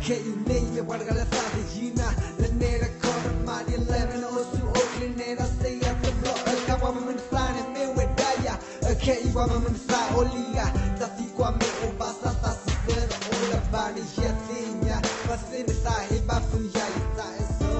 can't you name it? What I gotta start the Gina. The net I call the mighty 11 or to Oakland and I stay at the block. Come on, I'm in the flying and me with Daya. Can't you want me to fly Oliga? That's equal me over Santa Sister or the body yet thing. But in the side, if I feel ya, it's so.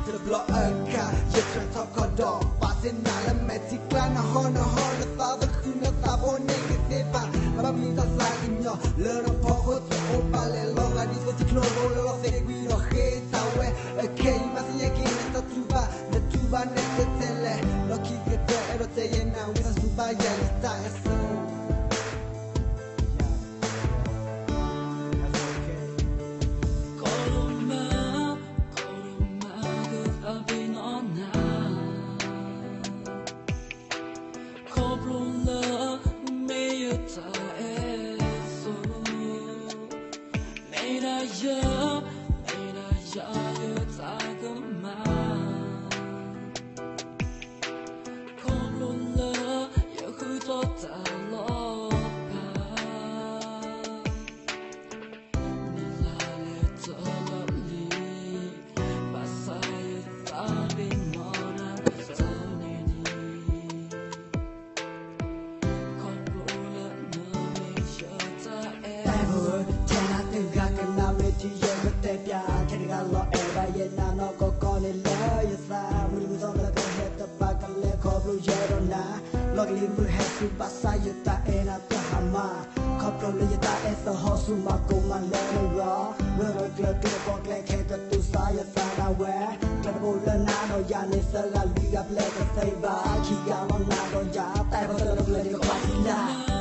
To the block, you try to talk a dog. Passing all the magic plan, a horn, the father could not have on negative. But I'm in the flag in your learn a pocket to open a long and it was a clone of the we don't hate away. Okay, you must be again at the tuba next to tell. Lucky get there, I'll tell you now with a super young style. Luckily we have to Basayata and at the Hama. Couple of as the horse who Mako man learn raw. Little clerk in a book like head to Sayasana where Clabo Lanano Yanis a Liga Black and Saba. Kigamon Nago Jab, I was a little Pasila.